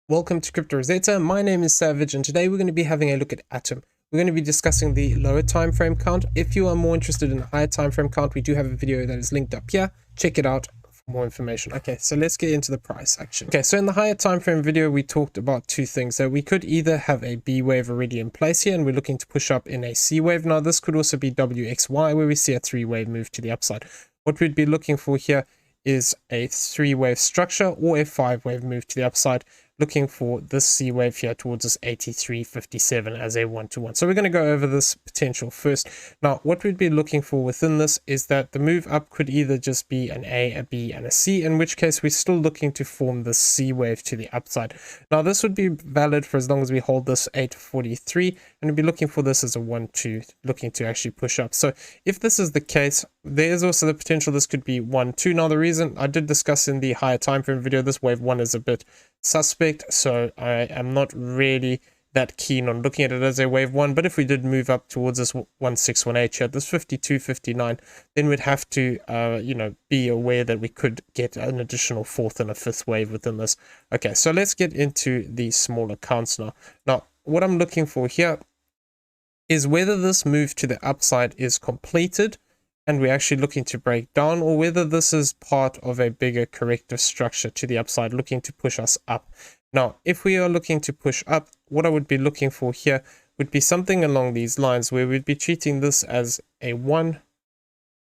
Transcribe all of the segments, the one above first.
Welcome to Crypto Rosetta. My name is Savage, and today we're going to be having a look at Atom. We're going to be discussing the lower time frame count. If you are more interested in a higher time frame count, we do have a video that is linked up here. Check it out for more information. Okay, so let's get into the price action. Okay, so in the higher time frame video, we talked about two things. So we could either have a B wave already in place here, and we're looking to push up in a C wave. Now, this could also be WXY, where we see a 3-wave move to the upside. What we'd be looking for here is a 3-wave structure or a 5-wave move to the upside, looking for this C wave here towards this 83.57 as a 1-to-1. So we're going to go over this potential first. Now, what we'd be looking for within this is that the move up could either just be an A, a B, and a C, in which case we're still looking to form this C wave to the upside. Now, this would be valid for as long as we hold this 843, and we'd be looking for this as a 1-2, looking to actually push up. So if this is the case, there is also the potential this could be 1-2. Now, the reason I did discuss in the higher time frame video, this wave 1 is a bit suspect, so I am not really that keen on looking at it as a wave 1. But if we did move up towards this 1618 here, this 52.59, then we'd have to be aware that we could get an additional 4th and a 5th wave within this. Okay, so let's get into the smaller counts now. Now, what I'm looking for here is whether this move to the upside is completed and we're actually looking to break down, or whether this is part of a bigger corrective structure to the upside looking to push us up. Now, if we are looking to push up, what I would be looking for here would be something along these lines, where we'd be treating this as a 1,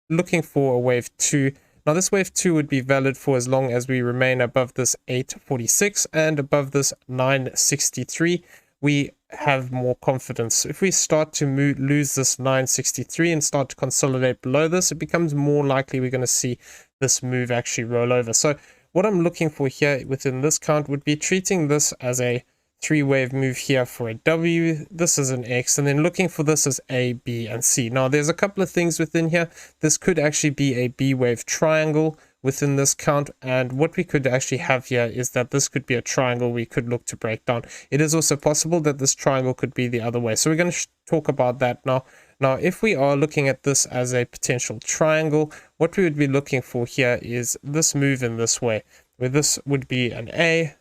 looking for a wave 2. Now, this wave 2 would be valid for as long as we remain above this 846 and above this 963. We have more confidence. If we start to lose this 963 and start to consolidate below this, it becomes more likely we're going to see this move actually roll over. So what I'm looking for here within this count would be treating this as a 3-wave move here for a W, this is an X, and then looking for this as A, B, and C. Now, there's a couple of things within here. This could actually be a B wave triangle within this count, and what we could actually have here is that this could be a triangle we could look to break down. It is also possible that this triangle could be the other way, so we're going to talk about that now. Now, if we are looking at this as a potential triangle, what we would be looking for here is this move in this way, where this would be an A,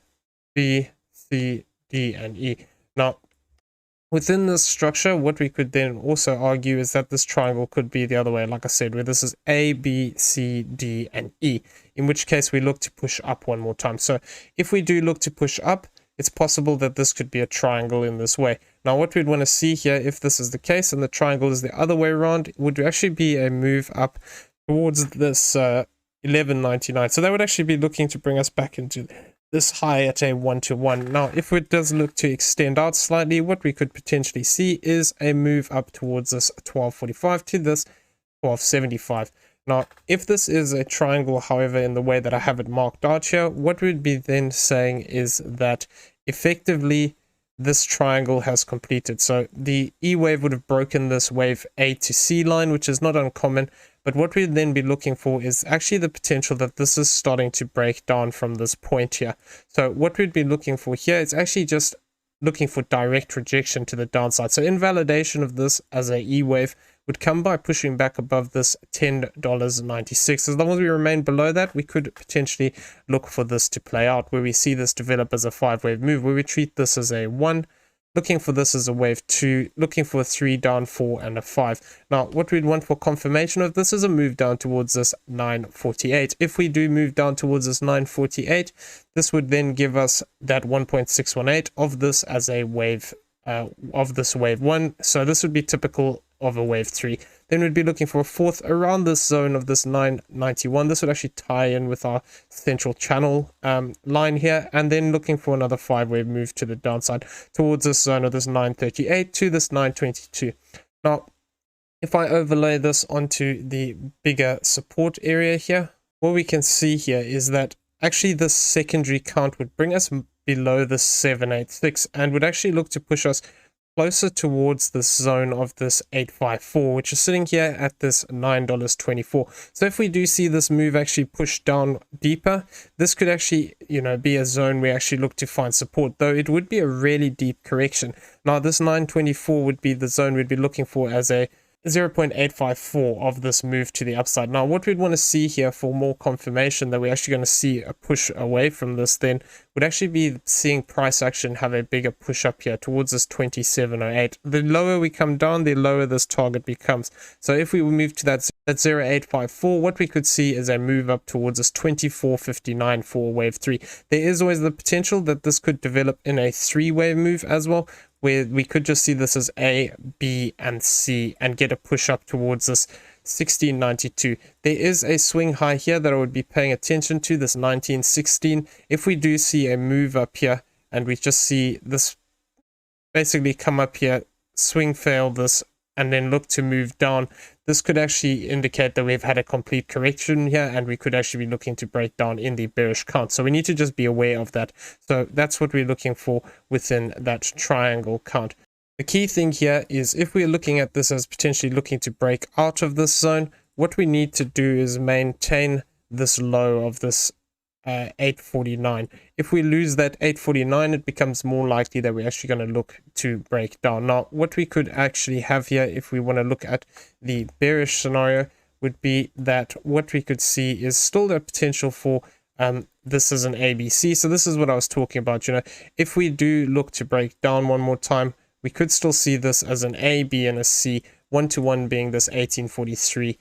B, C, D, and E. Now, within this structure, what we could then also argue is that this triangle could be the other way, like I said, where this is A, B, C, D, and E, in which case we look to push up one more time. So if we do look to push up, it's possible that this could be a triangle in this way. Now, what we'd want to see here, if this is the case and the triangle is the other way around, would actually be a move up towards this 1199. So that would actually be looking to bring us back into this high at a 1-to-1. Now, if it does look to extend out slightly, what we could potentially see is a move up towards this 1245 to this 1275. Now, if this is a triangle, however, in the way that I have it marked out here, what we'd be then saying is that effectively this triangle has completed. So the E wave would have broken this wave A to C line, which is not uncommon. But what we'd then be looking for is actually the potential that this is starting to break down from this point here. So what we'd be looking for here is actually just looking for direct rejection to the downside. So invalidation of this as a E wave would come by pushing back above this $10.96. As long as we remain below that, we could potentially look for this to play out, where we see this develop as a 5-wave move, where we treat this as a 1, looking for this as a wave 2, looking for a 3 down, 4, and a 5. Now, what we'd want for confirmation of this is a move down towards this 948. If we do move down towards this 948, this would then give us that 1.618 of this as a wave, of this wave 1. So this would be typical of a wave 3. Then we'd be looking for a 4th around this zone of this 991. This would actually tie in with our central channel line here, and then looking for another 5-wave move to the downside towards this zone of this 938 to this 922. Now, if I overlay this onto the bigger support area here, what we can see here is that actually this secondary count would bring us below the 786 and would actually look to push us closer towards this zone of this 854, which is sitting here at this $9.24. So if we do see this move actually push down deeper, this could actually, be a zone we actually look to find support, though it would be a really deep correction. Now, this 924 would be the zone we'd be looking for as a 0.854 of this move to the upside. Now, what we'd want to see here for more confirmation that we're actually going to see a push away from this, then would actually be seeing price action have a bigger push up here towards this 2708. The lower we come down, the lower this target becomes. So if we move to that 0.854, what we could see is a move up towards this 2459 for wave 3. There is always the potential that this could develop in a 3-wave move as well, where we could just see this as A, B, and C and get a push up towards this 1692. There is a swing high here that I would be paying attention to, this 1916. If we do see a move up here and we just see this basically come up here, swing fail this, and then look to move down, this could actually indicate that we've had a complete correction here and we could actually be looking to break down in the bearish count. So we need to just be aware of that. So that's what we're looking for within that triangle count. The key thing here is if we're looking at this as potentially looking to break out of this zone, what we need to do is maintain this low of this 849. If we lose that 849, it becomes more likely that we're actually going to look to break down. Now, what we could actually have here, if we want to look at the bearish scenario, would be that what we could see is still the potential for this is an ABC. So this is what I was talking about. You know, if we do look to break down one more time, we could still see this as an A, B, and a C, 1-to-1 being this 1843.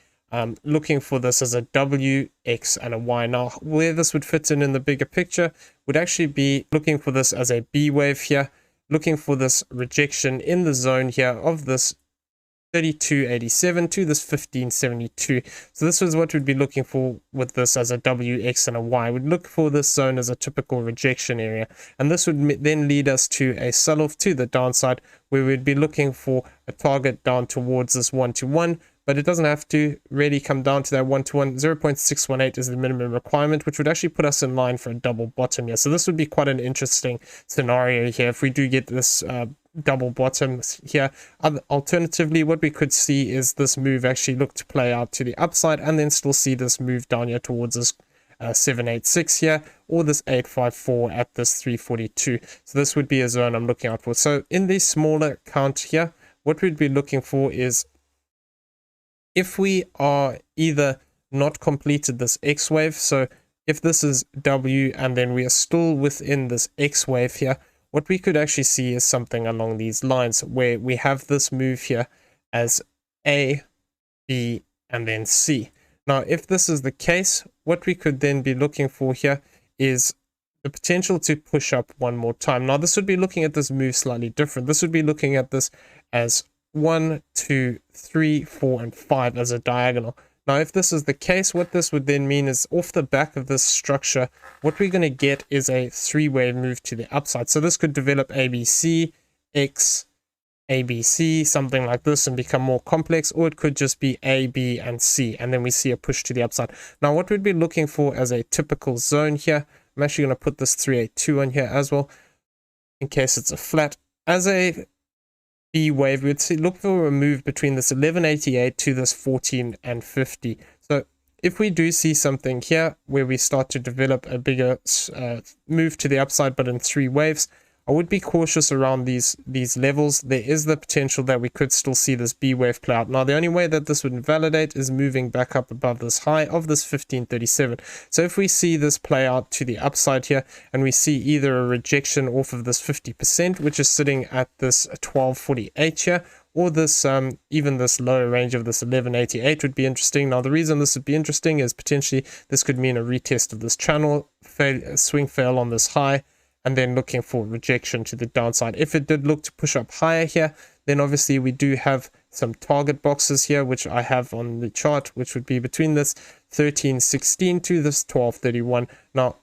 Looking for this as a W, X, and a Y. Now, where this would fit in the bigger picture would actually be looking for this as a B wave here, looking for this rejection in the zone here of this 3287 to this 1572. So this is what we'd be looking for with this as a W, X, and a Y. We'd look for this zone as a typical rejection area, and this would then lead us to a sell-off to the downside, where we'd be looking for a target down towards this 1-to-1. But it doesn't have to really come down to that 1-to-1. 0.618 is the minimum requirement, which would actually put us in line for a double bottom here. So this would be quite an interesting scenario here if we do get this double bottom here. Alternatively, what we could see is this move actually look to play out to the upside and then still see this move down here towards this 786 here, or this 854 at this 342. So this would be a zone I'm looking out for. So in the smaller count here, what we'd be looking for is if we are either not completed this X wave, so if this is W and then we are still within this X wave here, what we could actually see is something along these lines where we have this move here as A, B, and then C. Now, if this is the case, what we could then be looking for here is the potential to push up one more time. Now, this would be looking at this move slightly different. This would be looking at this as 1, 2, 3, 4, and 5 as a diagonal. Now, if this is the case, what this would then mean is off the back of this structure, what we're going to get is a 3-wave move to the upside. So this could develop ABC, X, ABC, something like this, and become more complex, or it could just be A, B, and C, and then we see a push to the upside. Now, what we'd be looking for as a typical zone here, I'm actually going to put this 382 on here as well, in case it's a flat. As a B wave, we would look for a move between this 1188 to this 1450. So if we do see something here where we start to develop a bigger move to the upside, but in 3 waves, I would be cautious around these levels. There is the potential that we could still see this B wave play out. Now, the only way that this would invalidate is moving back up above this high of this 1537. So if we see this play out to the upside here, and we see either a rejection off of this 50%, which is sitting at this 1248 here, or this even this lower range of this 1188 would be interesting. Now, the reason this would be interesting is potentially this could mean a retest of this channel, swing fail on this high, and then looking for rejection to the downside. If it did look to push up higher here, then obviously we do have some target boxes here, which I have on the chart, which would be between this 1316 to this 1231. Now,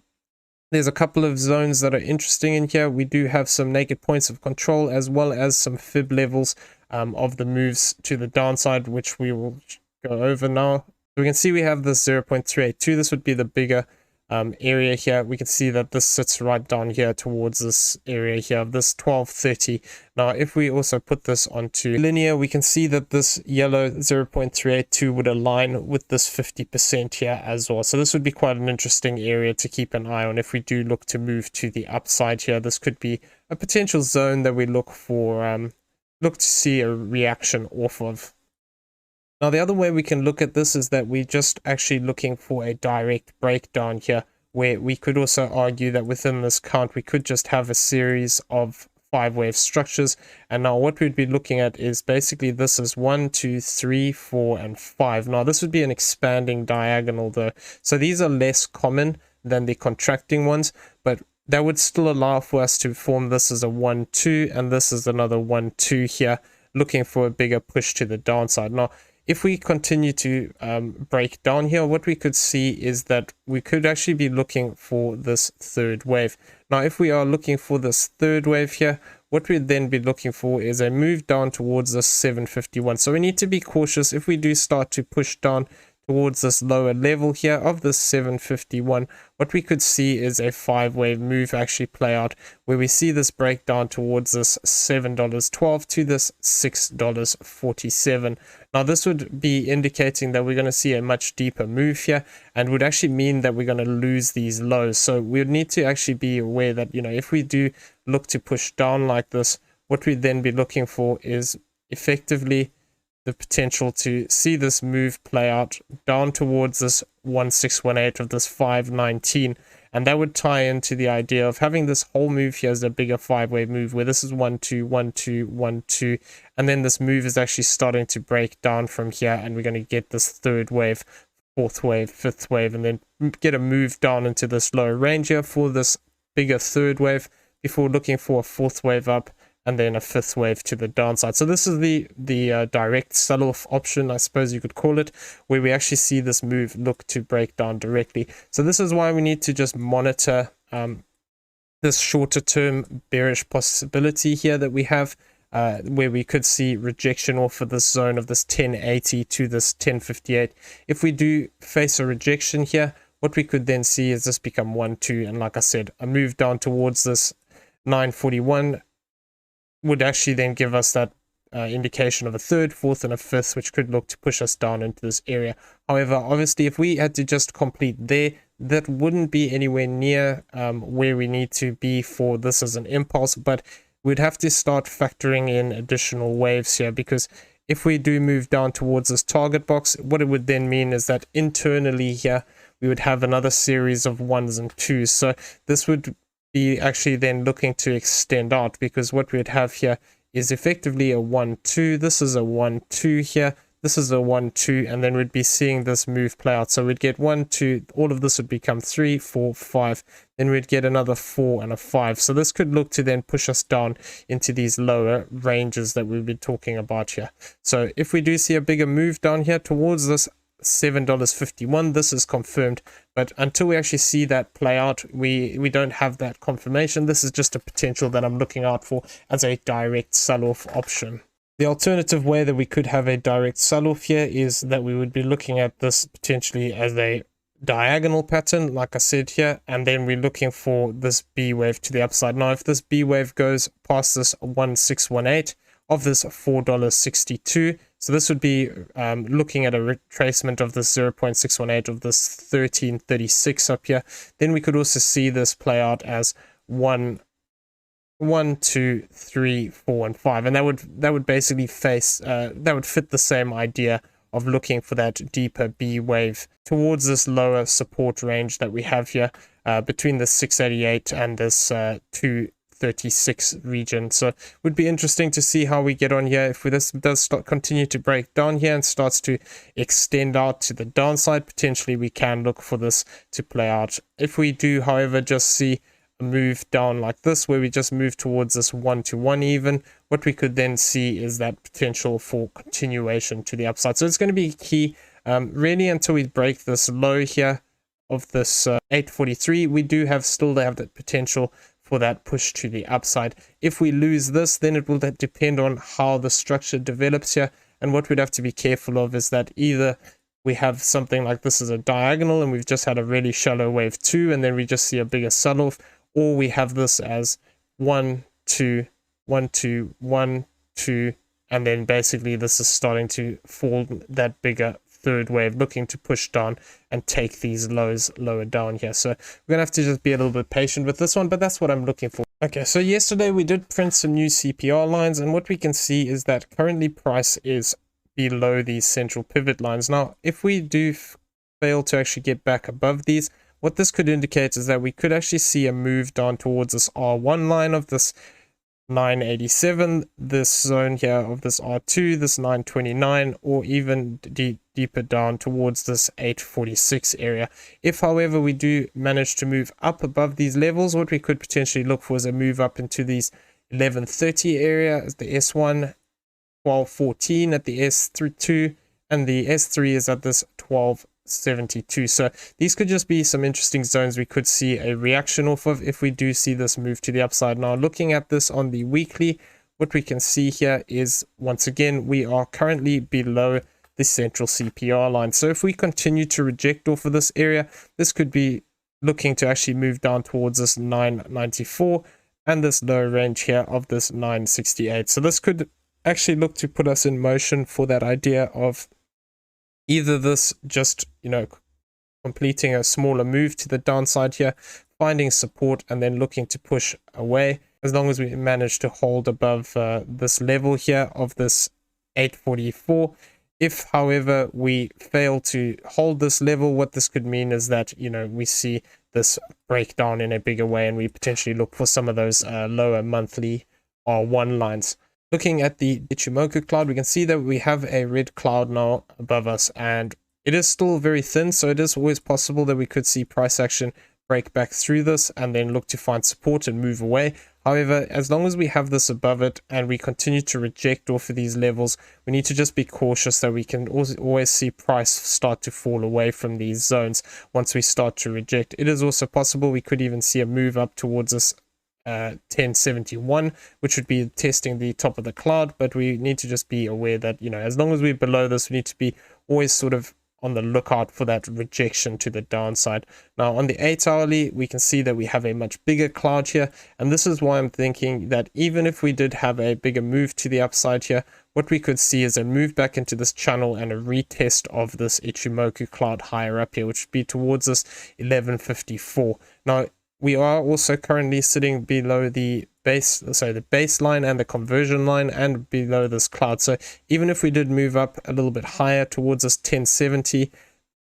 there's a couple of zones that are interesting in here. We do have some naked points of control, as well as some fib levels of the moves to the downside, which we will go over now. We can see we have this 0.382. This would be the bigger area here. We can see that this sits right down here towards this area here of this 1230. Now, if we also put this onto linear, we can see that this yellow 0.382 would align with this 50% here as well. So this would be quite an interesting area to keep an eye on if we do look to move to the upside here. This could be a potential zone that we look for, look to see a reaction off of. Now, the other way we can look at this is that we're just actually looking for a direct breakdown here, where we could also argue that within this count, we could just have a series of 5-wave structures. And now what we'd be looking at is basically this is 1, 2, 3, 4, and 5. Now, this would be an expanding diagonal though. So these are less common than the contracting ones, but that would still allow for us to form this as a 1, 2, and this is another 1, 2 here, looking for a bigger push to the downside. Now, if we continue to break down here, what we could see is that we could actually be looking for this third wave. Now, if we are looking for this third wave here, what we'd then be looking for is a move down towards this 751. So we need to be cautious if we do start to push down towards this lower level here of this 751. What we could see is a 5-wave move actually play out, where we see this breakdown towards this $7.12 to this $6.47. Now, this would be indicating that we're going to see a much deeper move here, and would actually mean that we're going to lose these lows. So we would need to actually be aware that, you know, if we do look to push down like this, what we'd then be looking for is effectively the potential to see this move play out down towards this 1618 of this 519, and that would tie into the idea of having this whole move here as a bigger 5-wave move, where this is 1 2 1 2 1 2, and then this move is actually starting to break down from here, and we're going to get this third wave, fourth wave, fifth wave, and then get a move down into this lower range here for this bigger third wave before looking for a fourth wave up, and then a fifth wave to the downside. So this is the direct sell-off option, I suppose you could call it, where we actually see this move look to break down directly. So this is why we need to just monitor this shorter term bearish possibility here that we have, where we could see rejection off of this zone of this 1080 to this 1058. If we do face a rejection here, what we could then see is this become 1 2, and like I said, a move down towards this 941 would actually then give us that indication of a third, fourth, and a fifth, which could look to push us down into this area. However, obviously, if we had to just complete there, that wouldn't be anywhere near where we need to be for this as an impulse, but we'd have to start factoring in additional waves here, because if we do move down towards this target box, what it would then mean is that internally here, we would have another series of 1s and 2s. So this would be actually then looking to extend out, because what we'd have here is effectively a 1 2. This is a 1 2 here, this is a 1 2, and then we'd be seeing this move play out. So we'd get 1 2, all of this would become 3 4 5, then we'd get another 4 and a 5. So this could look to then push us down into these lower ranges that we've been talking about here. So if we do see a bigger move down here towards this $7.51, this is confirmed, but until we actually see that play out, we don't have that confirmation. This is just a potential that I'm looking out for as a direct sell-off option. The alternative way that we could have a direct sell-off here is that we would be looking at this potentially as a diagonal pattern, like I said here, and then we're looking for this B wave to the upside. Now, if this B wave goes past this 1618 of this $4.62, so this would be looking at a retracement of this 0.618 of this 1336 up here. Then we could also see this play out as 1 2 3 4 and 5, and that would basically face that would fit the same idea of looking for that deeper B wave towards this lower support range that we have here between the 688 and this 236 region. So it would be interesting to see how we get on here. If this does continue to break down here and starts to extend out to the downside, potentially we can look for this to play out. If we do, however, just see a move down like this, where we just move towards this 1 to 1 even, what we could then see is that potential for continuation to the upside. So it's going to be key really until we break this low here of this 843. We do still have that potential for that push to the upside. If we lose this, then it will depend on how the structure develops here, and what we'd have to be careful of is that either we have something like this as a diagonal and we've just had a really shallow wave 2 and then we just see a bigger sell-off, or we have this as 1 2 1 2 1 2, and then basically this is starting to fall that bigger third wave, looking to push down and take these lows lower down here. So we're gonna have to just be a little bit patient with this one, but that's what I'm looking for. Okay, so yesterday we did print some new CPR lines, and what we can see is that currently price is below these central pivot lines. Now, if we do fail to actually get back above these, what this could indicate is that we could actually see a move down towards this R1 line of this 987, this zone here of this R2, this 929, or even deeper down towards this 846 area. If, however, we do manage to move up above these levels, what we could potentially look for is a move up into these 1130 area as the S1, 1214 at the S2, and the S3 is at this 1272. So these could just be some interesting zones we could see a reaction off of if we do see this move to the upside. Now, looking at this on the weekly, what we can see here is, once again, we are currently below the central CPR line. So if we continue to reject off of this area, this could be looking to actually move down towards this 994 and this lower range here of this 968. So this could actually look to put us in motion for that idea of either this just, completing a smaller move to the downside here, finding support, and then looking to push away, as long as we manage to hold above this level here of this 844. If, however, we fail to hold this level, what this could mean is that, we see this breakdown in a bigger way, and we potentially look for some of those lower monthly R1 lines. Looking at the Ichimoku cloud, we can see that we have a red cloud now above us, and it is still very thin, so it is always possible that we could see price action break back through this and then look to find support and move away. However, as long as we have this above it and we continue to reject off of these levels, we need to just be cautious that we can always see price start to fall away from these zones once we start to reject. It is also possible we could even see a move up towards this 1071, which would be testing the top of the cloud, but we need to just be aware that, as long as we're below this, we need to be always sort of on the lookout for that rejection to the downside. Now, on the 8 hourly, we can see that we have a much bigger cloud here, and this is why I'm thinking that even if we did have a bigger move to the upside here, what we could see is a move back into this channel and a retest of this Ichimoku cloud higher up here, which would be towards this 1154. Now, we are also currently sitting below the baseline and the conversion line, and below this cloud. So even if we did move up a little bit higher towards this 1070,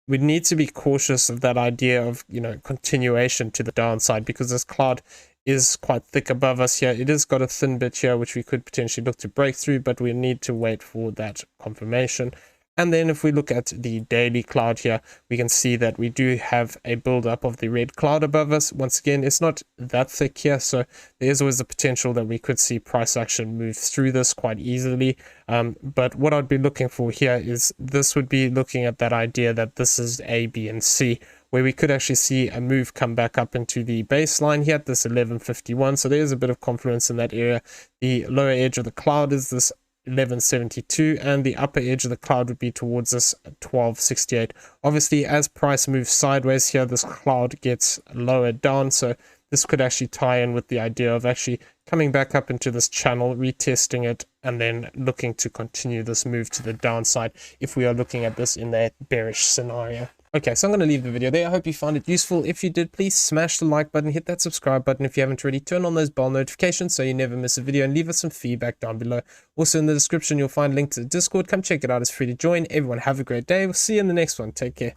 we need to be cautious of that idea of, continuation to the downside, because this cloud is quite thick above us here. It has got a thin bit here, which we could potentially look to break through, but we need to wait for that confirmation. And then if we look at the daily cloud here, we can see that we do have a build-up of the red cloud above us. Once again, it's not that thick here, so there's always the potential that we could see price action move through this quite easily. But what I'd be looking for here is this would be looking at that idea that this is A, B, and C, where we could actually see a move come back up into the baseline here at this 1151. So there's a bit of confluence in that area. The lower edge of the cloud is this 1172, and the upper edge of the cloud would be towards this 1268. Obviously, as price moves sideways here, this cloud gets lowered down, so this could actually tie in with the idea of actually coming back up into this channel, retesting it, and then looking to continue this move to the downside if we are looking at this in that bearish scenario. Okay, so I'm going to leave the video there. I hope you found it useful. If you did, please smash the like button, hit that subscribe button if you haven't already, turn on those bell notifications so you never miss a video, and leave us some feedback down below. Also in the description, you'll find a link to the Discord. Come check it out. It's free to join. Everyone have a great day. We'll see you in the next one. Take care.